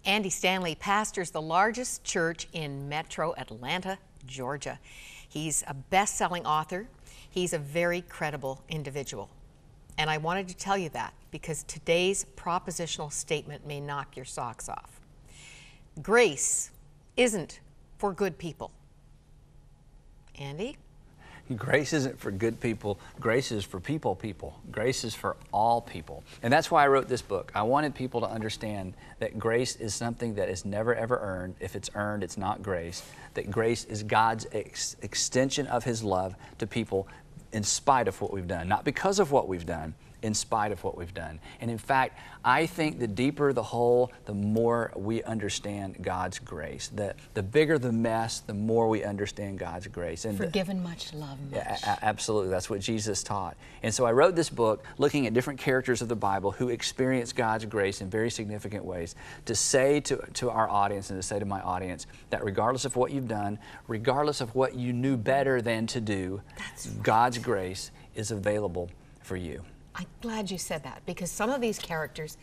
Andy Stanley pastors the largest church in metro Atlanta, Georgia. He's a best-selling author. He's a very credible individual. And I wanted to tell you that because today's propositional statement may knock your socks off. Grace isn't for good people. Andy? Grace isn't for good people. Grace is for people. Grace is for all people. And that's why I wrote this book. I wanted people to understand that grace is something that is never ever earned. If it's earned, it's not grace. That grace is God's extension of His love to people in spite of what we've done. Not because of what we've done, in spite of what we've done. And in fact, I think the deeper the hole, the more we understand God's grace. The bigger the mess, the more we understand God's grace. And forgiven much, love much. Absolutely, that's what Jesus taught. And so I wrote this book looking at different characters of the Bible who experienced God's grace in very significant ways, to say to our audience and to say to my audience that regardless of what you've done, regardless of what you knew better than to do, God's grace is available for you. I'm glad you said that, because some of these characters,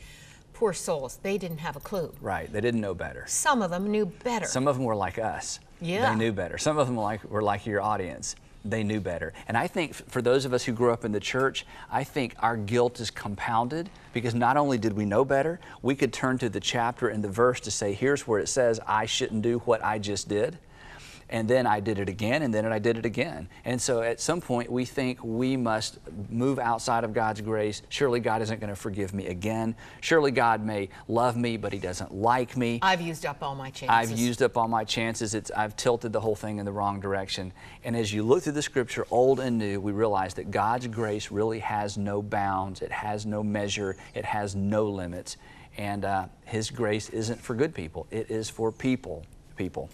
poor souls, they didn't have a clue. Right, they didn't know better. Some of them knew better. Some of them were like us. Yeah. They knew better. Some of them were like your audience. They knew better. And I think for those of us who grew up in the church, I think our guilt is compounded because not only did we know better, we could turn to the chapter and the verse to say, here's where it says, I shouldn't do what I just did. And then I did it again, and then I did it again. And so at some point, we think we must move outside of God's grace. Surely God isn't going to forgive me again. Surely God may love me, but He doesn't like me. I've used up all my chances. I've used up all my chances. I've tilted the whole thing in the wrong direction. And as you look through the Scripture, old and new, we realize that God's grace really has no bounds. It has no measure. It has no limits. And His grace isn't for good people. It is for people. People.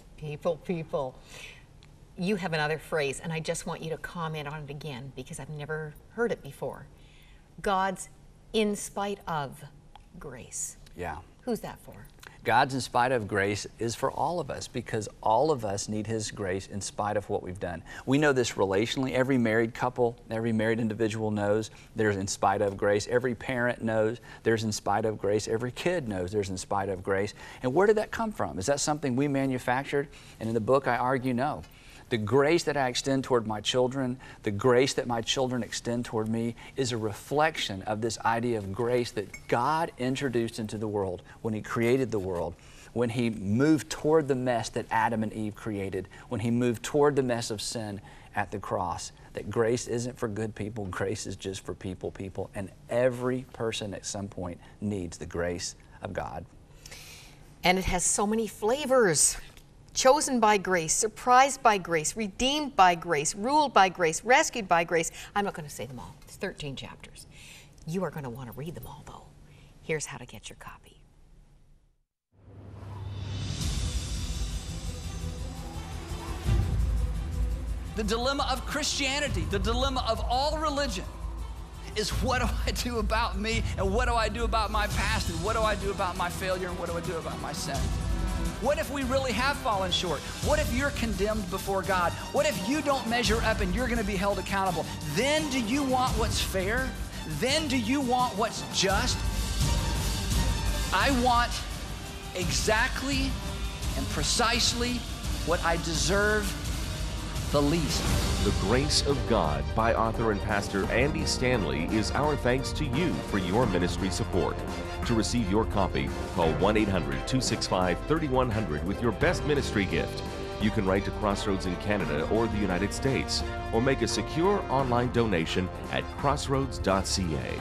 You have another phrase, and I just want you to comment on it again because I've never heard it before. God's in spite of grace. Yeah. Who's that for? God's in spite of grace is for all of us because all of us need His grace in spite of what we've done. We know this relationally. Every married couple, every married individual knows there's in spite of grace. Every parent knows there's in spite of grace. Every kid knows there's in spite of grace. And where did that come from? Is that something we manufactured? And in the book, I argue no. The grace that I extend toward my children, the grace that my children extend toward me is a reflection of this idea of grace that God introduced into the world when He created the world, when He moved toward the mess that Adam and Eve created, when He moved toward the mess of sin at the cross. That grace isn't for good people, grace is just for people, and every person at some point needs the grace of God. And it has so many flavors. Chosen by grace, surprised by grace, redeemed by grace, ruled by grace, rescued by grace. I'm not going to say them all. It's 13 chapters. You are going to want to read them all, though. Here's how to get your copy. The dilemma of Christianity, the dilemma of all religion, is what do I do about me, and what do I do about my past, and what do I do about my failure, and what do I do about my sin? What if we really have fallen short? What if you're condemned before God? What if you don't measure up and you're going to be held accountable? Then do you want what's fair? Then do you want what's just? I want exactly and precisely what I deserve the least. The Grace of God by author and pastor Andy Stanley is our thanks to you for your ministry support. To receive your copy, call 1-800-265-3100 with your best ministry gift. You can write to Crossroads in Canada or the United States, or make a secure online donation at crossroads.ca.